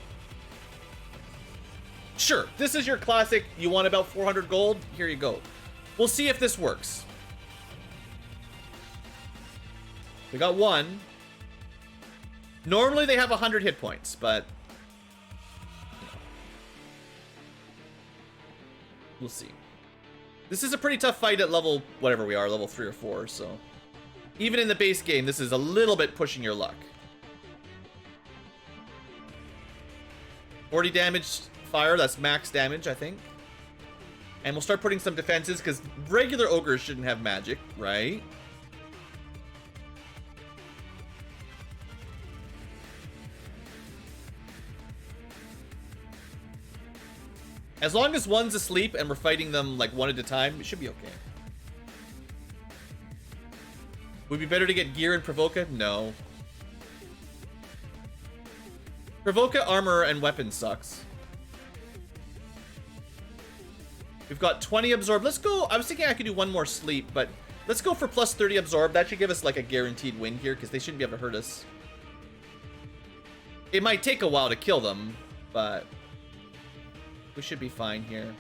Sure, this is your classic. You want about 400 gold? Here you go. We'll see if this works. We got one. Normally they have 100 hit points, but we'll see. This is a pretty tough fight at level, whatever we are, level 3 or 4, so even in the base game, this is a little bit pushing your luck. 40 damage fire, that's max damage, I think. And we'll start putting some defenses, because regular ogres shouldn't have magic, right? As long as one's asleep and we're fighting them like one at a time, it should be okay. Would it be better to get gear in Provoca? No. Provoca armor and weapon sucks. We've got 20 absorb. Let's go. I was thinking I could do one more sleep, but let's go for plus 30 absorb. That should give us like a guaranteed win here, because they shouldn't be able to hurt us. It might take a while to kill them, but we should be fine here.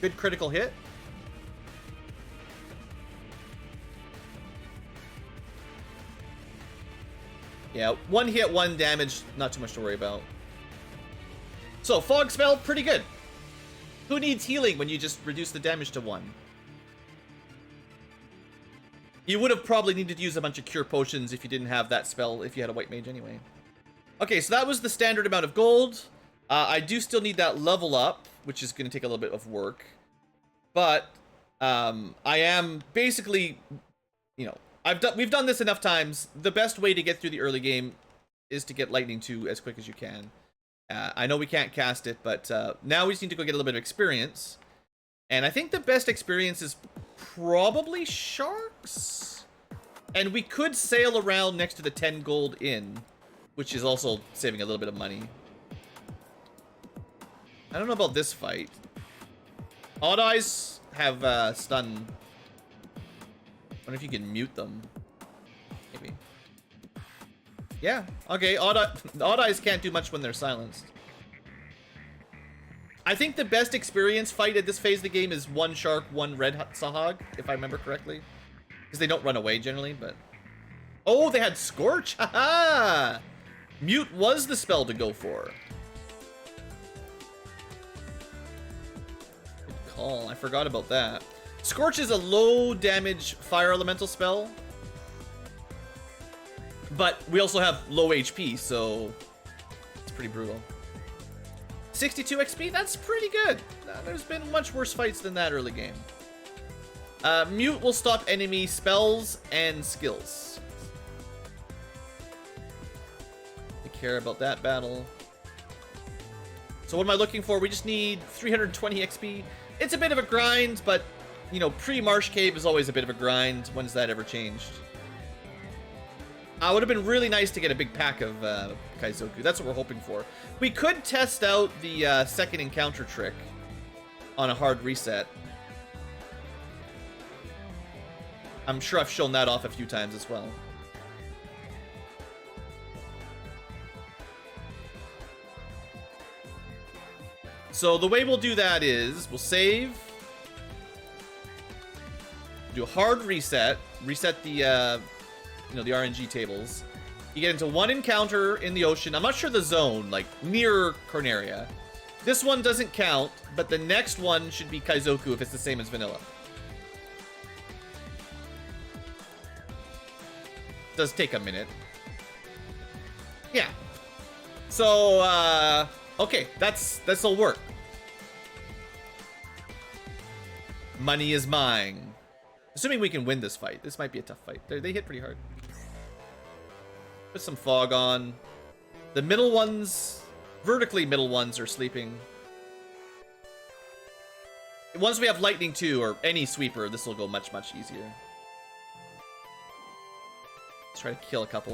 Good critical hit. Yeah, one hit, one damage. Not too much to worry about. So, Fog Spell, pretty good. Who needs healing when you just reduce the damage to 1? You would have probably needed to use a bunch of cure potions if you didn't have that spell, if you had a white mage anyway. Okay, so that was the standard amount of gold. I do still need that level up, which is going to take a little bit of work. But I am basically, you know, we've done this enough times. The best way to get through the early game is to get Lightning 2 as quick as you can. I know we can't cast it, but now we just need to go get a little bit of experience. And I think the best experience is probably Sharks. And we could sail around next to the 10 gold inn, which is also saving a little bit of money. I don't know about this fight. Odd Eyes have stun. I wonder if you can mute them. Maybe. Yeah, okay. Odd Eyes can't do much when they're silenced. I think the best experience fight at this phase of the game is one Shark, one Red Sahag, if I remember correctly. Because they don't run away generally, but... Oh, they had Scorch! Haha! Mute was the spell to go for. Good call. I forgot about that. Scorch is a low damage fire elemental spell. But we also have low HP, so it's pretty brutal. 62 XP, that's pretty good. There's been much worse fights than that early game. Mute will stop enemy spells and skills. We care about that battle. So what am I looking for? We just need 320 XP. It's a bit of a grind, but you know, pre-Marsh Cave is always a bit of a grind. When's that ever changed? Would have been really nice to get a big pack of Kaizoku. That's what we're hoping for. We could test out the second encounter trick on a hard reset. I'm sure I've shown that off a few times as well. So the way we'll do that is we'll save, do a hard reset, reset the you know, the RNG tables. You get into one encounter in the ocean. I'm not sure the zone, like near Corneria. This one doesn't count, but the next one should be Kaizoku if it's the same as vanilla. Does take a minute. Yeah. So, okay, this'll work. Money is mine. Assuming we can win this fight. This might be a tough fight. They hit pretty hard. Put some fog on. The middle ones, vertically middle ones, are sleeping. Once we have lightning too, or any sweeper, this will go much, much easier. Let's try to kill a couple.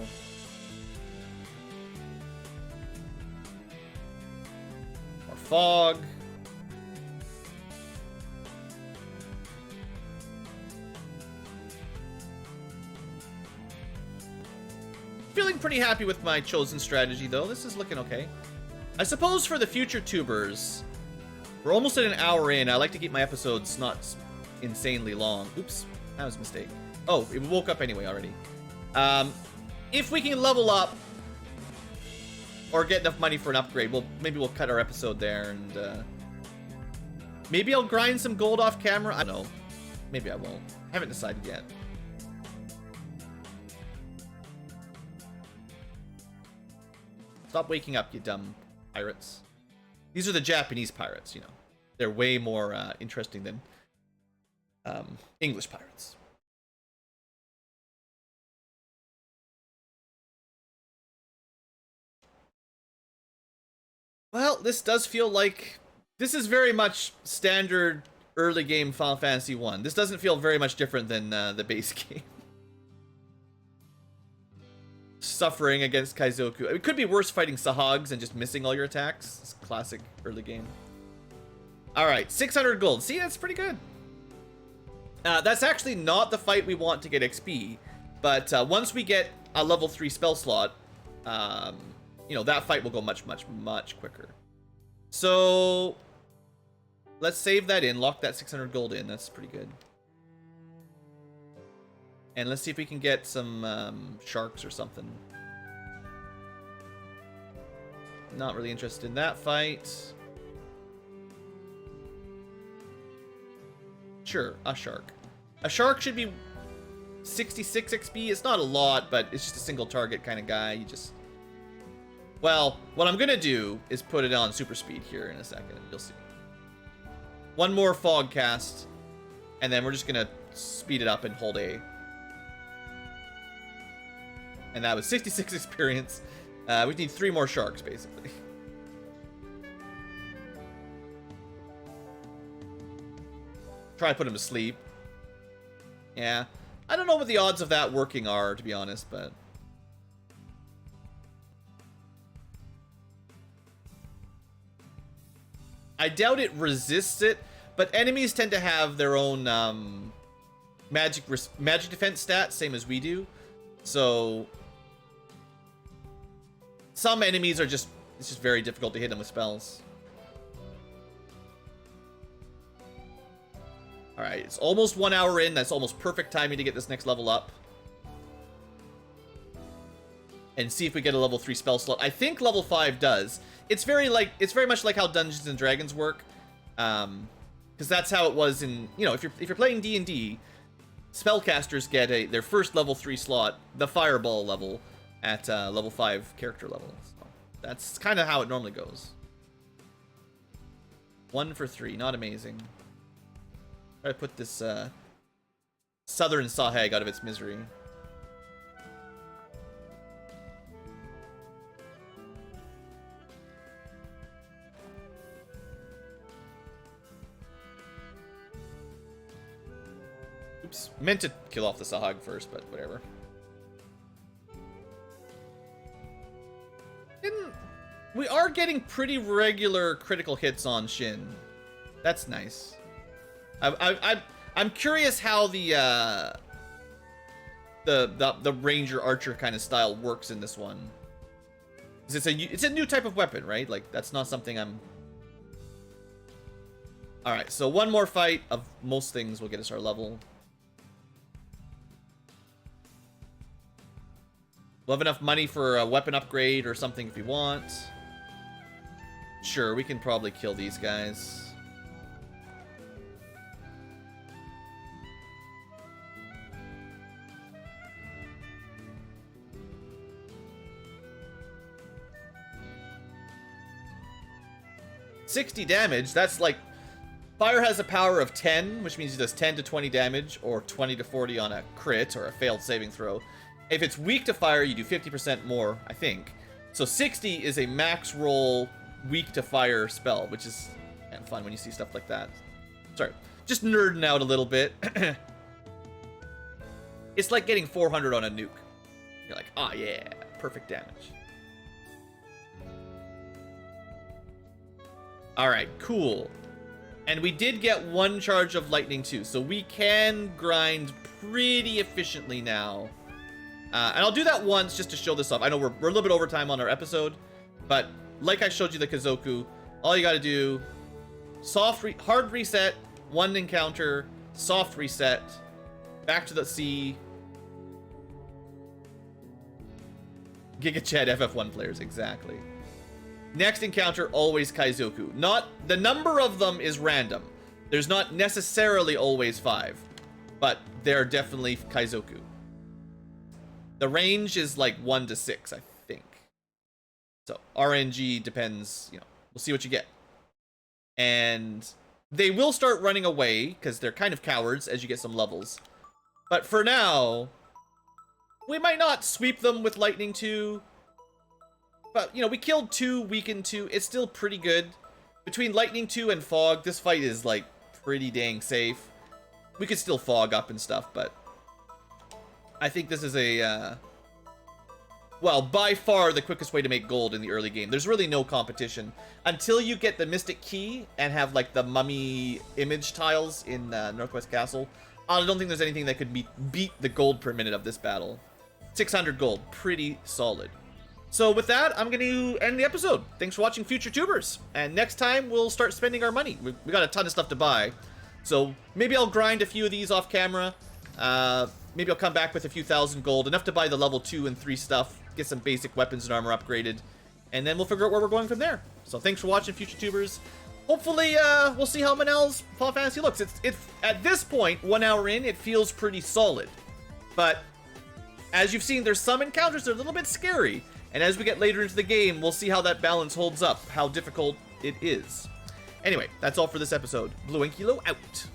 More fog. Feeling pretty happy with my chosen strategy, though. This is looking okay. I suppose for the future tubers, we're almost at an hour in. I like to keep my episodes not insanely long. Oops, that was a mistake. Oh, it woke up anyway already. If we can level up or get enough money for an upgrade, maybe we'll cut our episode there, and maybe I'll grind some gold off camera. I don't know. Maybe I won't. I haven't decided yet. Stop waking up, you dumb pirates. These are the Japanese pirates, you know. They're way more interesting than English pirates. Well, this does feel like... This is very much standard early game Final Fantasy 1. This doesn't feel very much different than the base game. Suffering against Kaizoku. It could be worse fighting Sahags and just missing all your attacks. It's classic early game. Alright, 600 gold. See, that's pretty good. That's actually not the fight we want to get XP. But once we get a level 3 spell slot, you know, that fight will go much, much, much quicker. So, let's save that in. Lock that 600 gold in. That's pretty good. And let's see if we can get some sharks or something. Not really interested in that fight. Sure, a shark. A shark should be 66 XP. It's not a lot, but it's just a single target kind of guy. You just... Well, what I'm going to do is put it on super speed here in a second. You'll see. One more fog cast. And then we're just going to speed it up and hold A. And that was 66 experience. We need 3 more sharks, basically. Try to put him to sleep. Yeah. I don't know what the odds of that working are, to be honest, but... I doubt it resists it, but enemies tend to have their own magic defense stats, same as we do. So... Some enemies are just... It's just very difficult to hit them with spells. Alright, it's almost 1 hour in. That's almost perfect timing to get this next level up. And see if we get a level 3 spell slot. I think level 5 does. It's very much like how Dungeons and Dragons work. Because that's how it was in... You know, if you're playing D&D, spellcasters get their first level 3 slot, the Fireball level, at level 5 character level. So that's kind of how it normally goes. 1 for 3, not amazing. Try to put this southern Sahag out of its misery. Oops. Meant to kill off the Sahag first, but whatever. We are getting pretty regular critical hits on Shin. That's nice. I'm curious how the Ranger Archer kind of style works in this one. It's a new type of weapon, right? Like, that's not something I'm... Alright, so one more fight of most things will get us our level. We'll have enough money for a weapon upgrade or something if we want. Sure, we can probably kill these guys. $60 damage, that's like... Fire has a power of 10, which means it does 10 to 20 damage, or 20 to 40 on a crit, or a failed saving throw. If it's weak to fire, you do 50% more, I think. So 60 is a max roll weak to fire spell, which is kind of fun when you see stuff like that. Sorry, just nerding out a little bit. It's like getting 400 on a nuke. You're like, ah, yeah, perfect damage. Alright, cool. And we did get one charge of lightning too, so we can grind pretty efficiently now. And I'll do that once just to show this off. I know we're a little bit over time on our episode, but like I showed you the Kazoku, all you gotta do, hard reset, one encounter, soft reset, back to the sea. Giga Chad FF1 players, exactly. Next encounter, always Kaizoku. The number of them is random. There's not necessarily always 5, but they're definitely Kaizoku. The range is like 1 to 6, I think. So RNG depends, you know, we'll see what you get. And they will start running away because they're kind of cowards as you get some levels. But for now, we might not sweep them with Lightning 2. But, you know, we killed 2, weakened 2. It's still pretty good. Between Lightning 2 and Fog, this fight is, like, pretty dang safe. We could still Fog up and stuff, but I think this is a, well, by far the quickest way to make gold in the early game. There's really no competition. Until you get the Mystic Key and have, like, the mummy image tiles in Northwest Castle, I don't think there's anything that could beat the gold per minute of this battle. 600 gold. Pretty solid. So with that, I'm going to end the episode. Thanks for watching Future Tubers. And next time, we'll start spending our money. We got a ton of stuff to buy. So maybe I'll grind a few of these off camera. Maybe I'll come back with a few thousand gold. Enough to buy the level 2 and 3 stuff. Get some basic weapons and armor upgraded. And then we'll figure out where we're going from there. So thanks for watching Future Tubers. Hopefully, we'll see how Manall's Final Fantasy looks. It's at this point, 1 hour in, it feels pretty solid. But as you've seen, there's some encounters that are a little bit scary. And as we get later into the game, we'll see how that balance holds up, how difficult it is. Anyway, that's all for this episode. BlueAnkylo out.